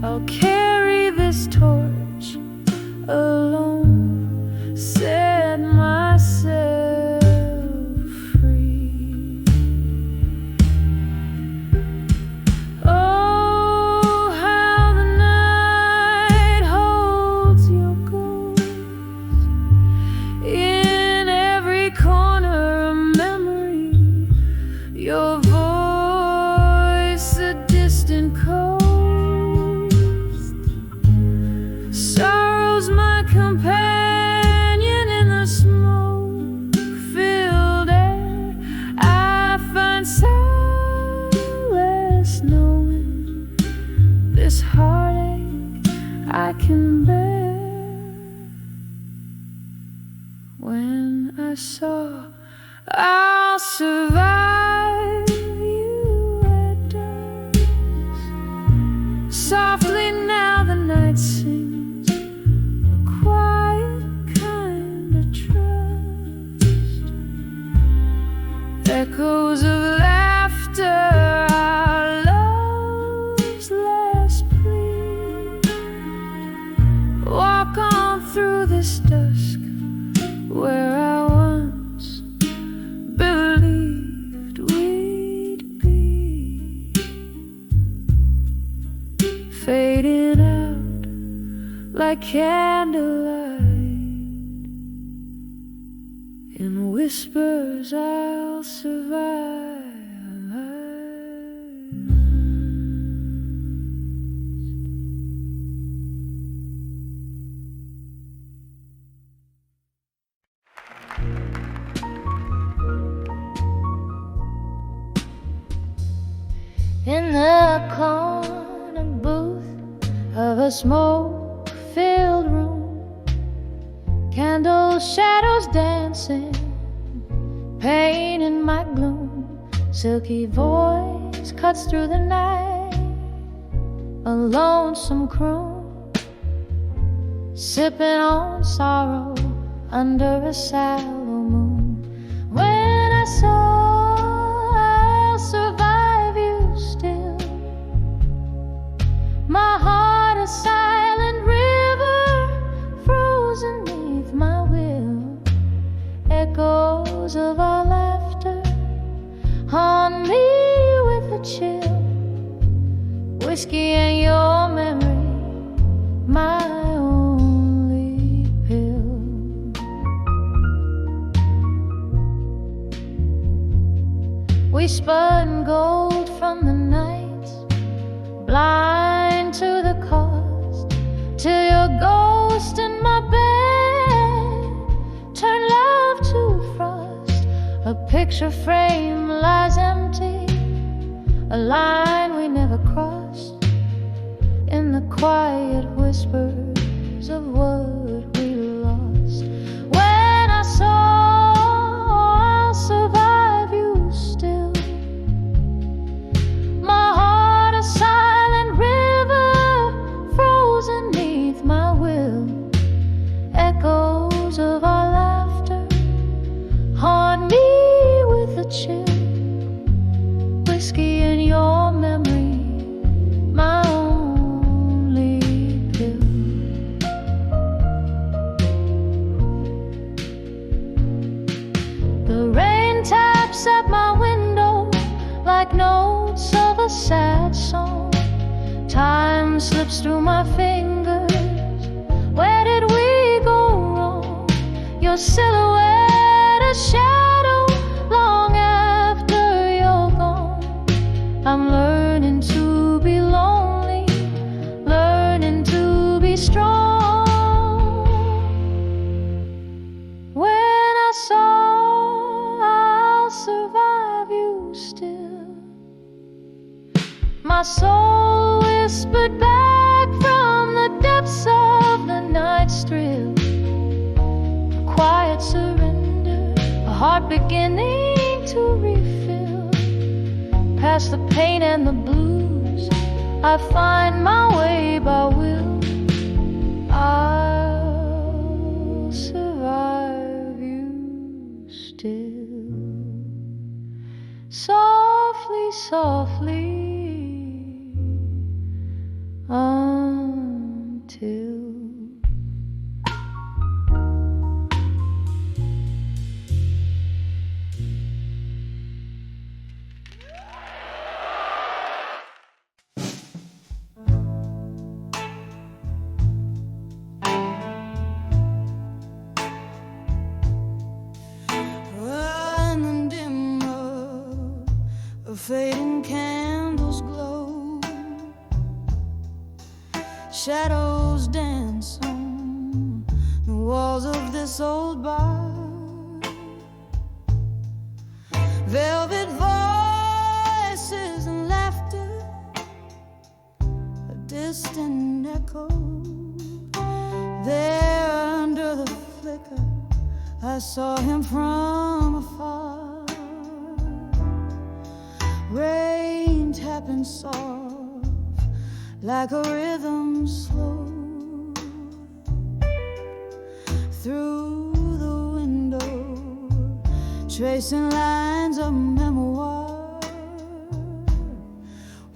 S2: I'll carry this torch alone, set myself free. Oh, how the night holds your ghost in every corner of memory. Your voice, a distant coast. Sorrow's my companion in the smoke-filled air. I find solace knowing this heartache I can bear. When I saw I'll survive you at dusk, softly now the night sings, a quiet kind of trust. Echoes of laughter, our love's last plea. Walk on through this dusk, where I once believed we'd be, fading out like candlelight. In whispers I'll survive. in the corner booth of a smoke-filled room, candle shadows dancing, pain in my gloom. Silky voice cuts through the night, a lonesome croon, sipping on sorrow under a sallow moon. When I saw I'll survive you still, my heart a silent river frozen neath my will. Echoes of our laughter haunt me with a chill. Whiskey and your memory, my only pill. We spun gold from the night, blind to the cost, till your ghost in my bed turned love to frost. A picture frame lies empty, a line we never crossed, in the quiet whispers of what we lost. When I saw I'll survive you still, my heart a silent river frozen neath my will. Echoes of our laughter haunt me with a chill. Whiskey in your memory, my only pill. The rain taps at my window like notes of a sad song. Time slips through my fingers. Where did we go wrong? Your silhouette a shadow long after you're gone. I'm learning to be lonely, learning to be strong. When I saw I'll survive you still, my soul whispered back from the depths of the night's thrill. A quiet surrender, a heart beginning to refill. Past the pain and the blues, I find my way by will. I'll survive you still. Softly, softly, until
S4: in the dim road, fading candles glow, shadows dance on the walls of this old bar. Velvet voices and laughter, a distant echo. There under the flicker, I saw him from afar. Rain tapping soft like a rhythm slow through the window, tracing lines of memoir.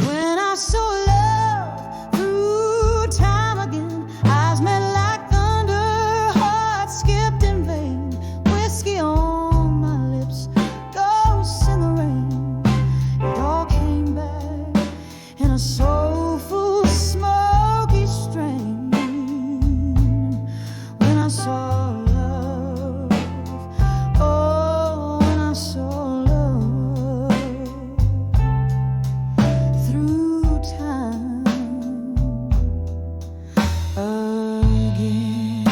S4: When I saw love through time again, eyes met like thunder, hearts skipped in vain. Whiskey on my lips, ghosts in the rain. It all came back in a soulful, smoky strain. When I saw love, oh, when I saw love through time again.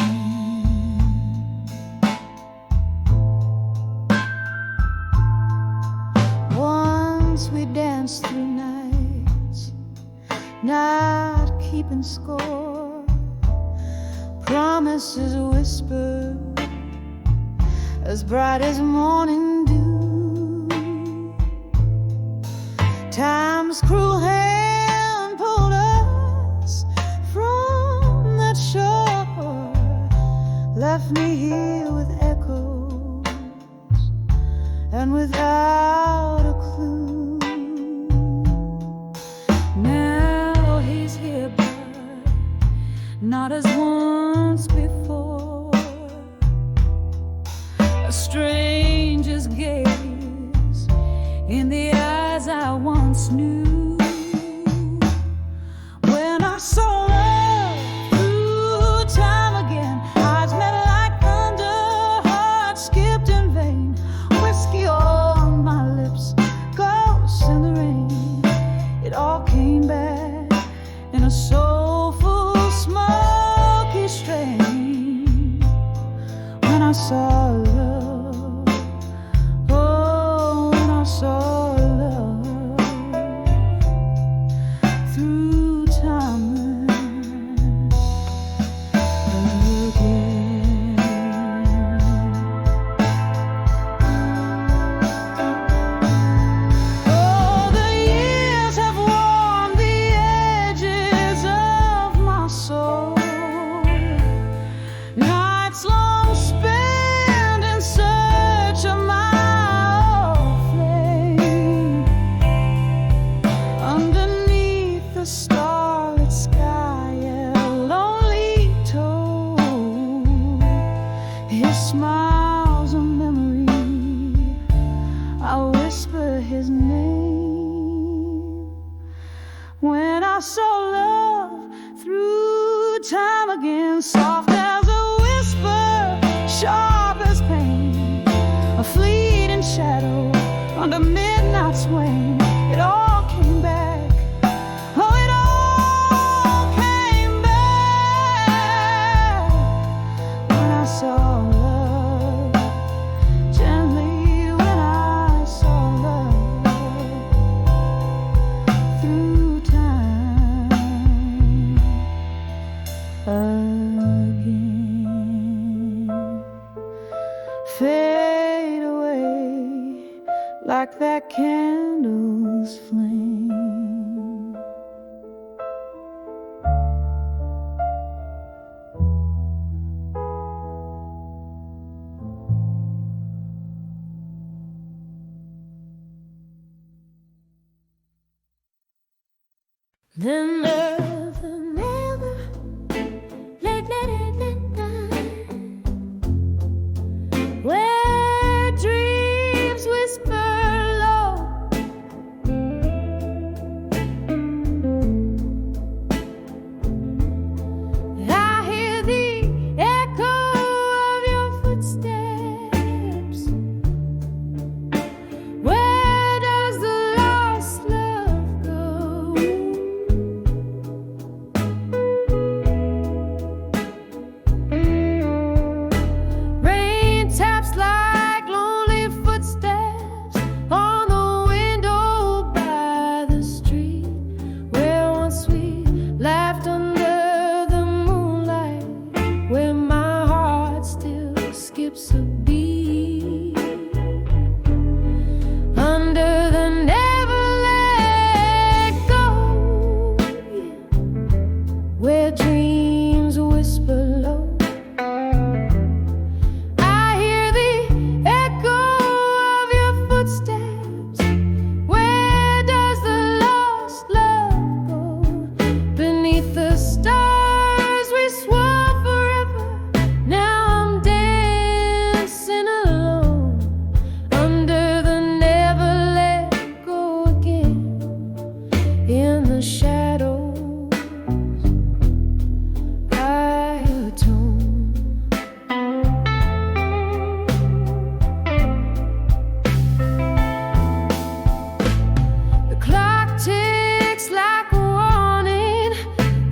S4: Once we danced through night, not keeping score. Promises whispered as bright as morning dew. Time's cruel hand pulled us from that shore, left me here with echoes and without a clue. Now he's here, but not as once before. A stranger's gaze in the eyes I once knew. When I saw love through time again, eyes met like thunder, hearts skipped in vain. Whiskey on my lips, ghosts in the rain. It all came back in a soulful, smoky strain. When I saw love, oh, when I saw love through time again. Oh, the years have warmed the edges of my soul. Nights long spent in search of my old flame. Underneath the starlit sky, a lonely toad. His smile's a memory. I whisper his name. When I saw love through time again, soft as a whisper, sharp as pain, a fleeting shadow under midnight's wane. It all came back. Oh, it all came back. When I saw love, gently when I saw love through time again. Fade away like that candle's flame.
S2: The never, late night, where dreams whisper low. I hear the echo of your footsteps. Where does the lost love go? Rain taps like lonely footsteps on the window by the street, where once we laughed under the moonlight, where my heart still skips a beat. Under the never let go, yeah, where dreams whisper low. I hear the echo of your footsteps. Where does the lost love go? Beneath the stars we swore forever. Now I'm dancing alone under the never let go again. In the shadows I atone. The clock ticks like a warning.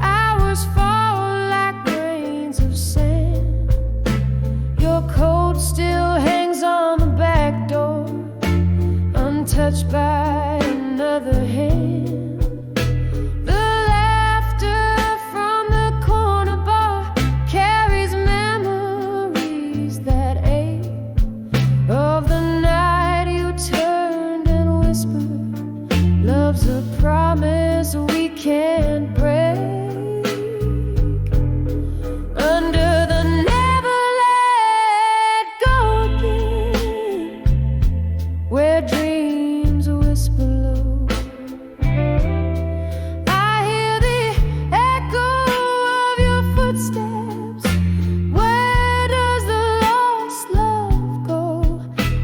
S2: Hours fall like grains of sand. Your coat still hangs on the back door, untouched by another hand. The Love's a promise we can't break. Under the never let go again, where dreams whisper low. I hear the echo of your footsteps. Where does the lost love go?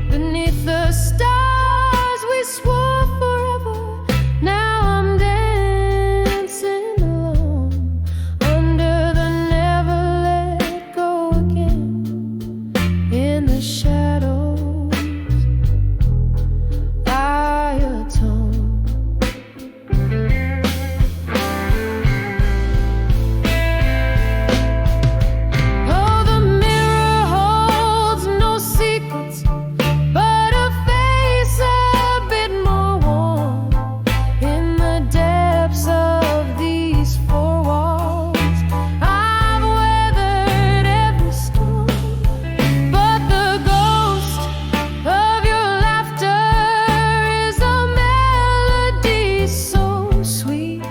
S2: Beneath the stars we swore forever. Now I'm dancing alone under the never let go again. In the shadows I atone. Oh, the mirror holds no secrets, but a face a bit more warm. In the depths of these four walls, I've weathered every storm. But the ghost of your laughter is a melody so sweet.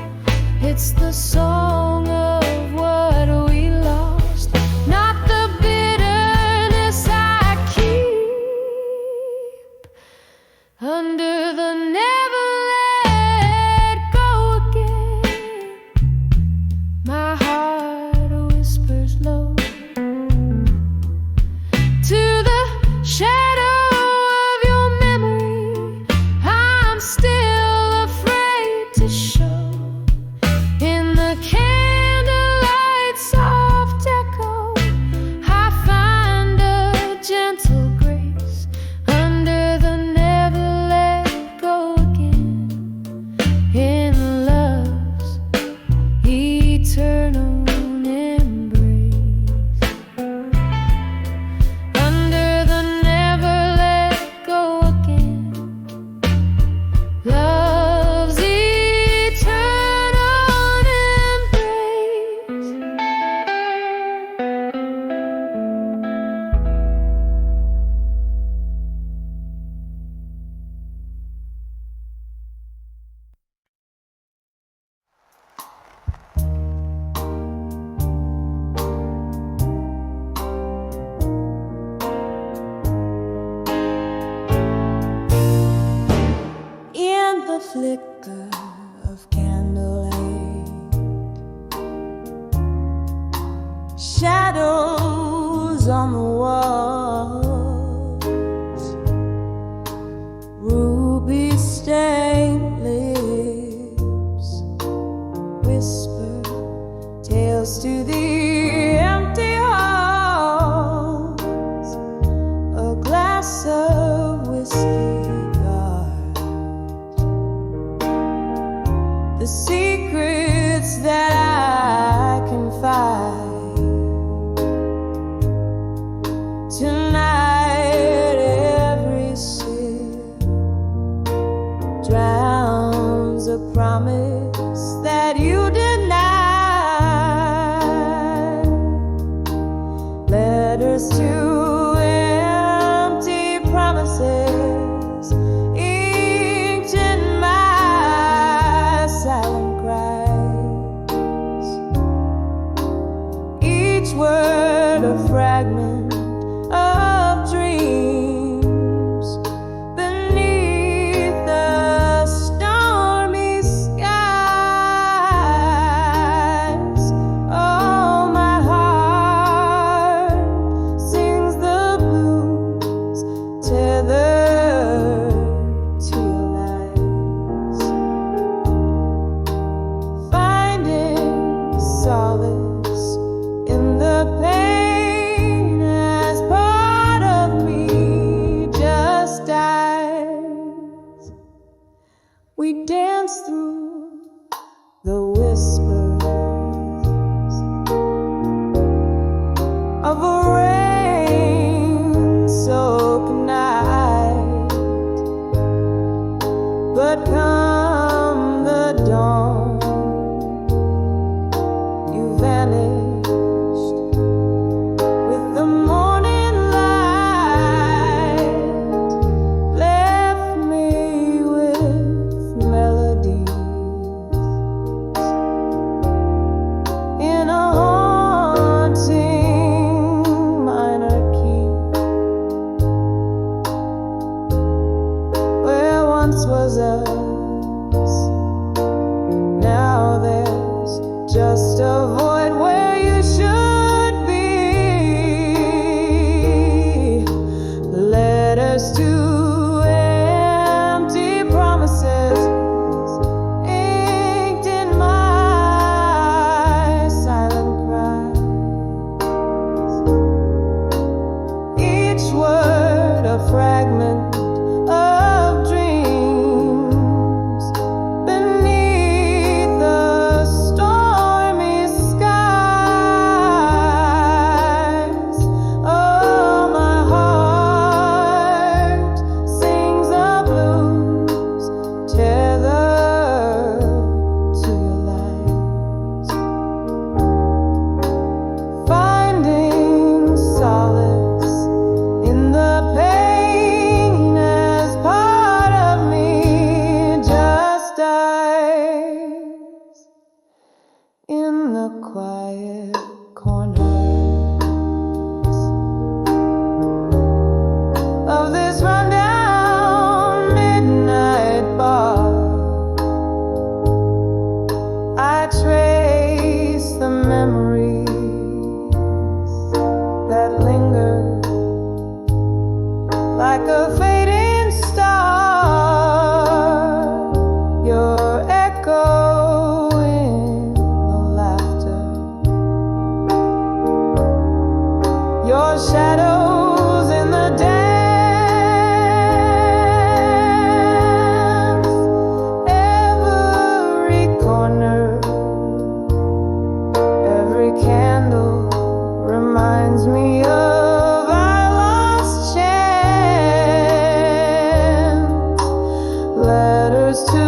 S2: It's the song of what we lost, not the bitterness I keep. Under the never let go again, my heart whispers low to the shadow of your memory. I'm still afraid to show. In the candlelight soft echo, I find a gentle grace. Under the never let go again, in love's eternal embrace. Under the never let go again, love's eternal embrace.
S4: In the flicker of candlelight, shadows on the walls, ruby stained lips whisper tales to the empty halls. A glass of whiskey guard the secrets that I confide. Tonight every sip drowns a promise that you denied. Letters to empty promises inked in my silent cries. Each word a fragment of dreams beneath the stormy skies. Oh, my heart sings the blues tethered to your lies, finding solace in the pain as part of me just dies. We dance through the whispers of a rain-soaked night, but come the dawn, you vanished with the morning light, left me with melody once was us. Now there's just a void where you should be. Letters to empty promises inked in my silent cries. Each word a fragment of dreams beneath the stormy skies. Oh, my heart sings the blues tethered to your lies, finding solace in the pain as part of me just dies in the quiet corners of this rundown midnight bar. I trace the memories that linger like a fading star. Your echo in the laughter, your shadows in the dance. Every corner, every candle reminds me of our lost chance. Letters to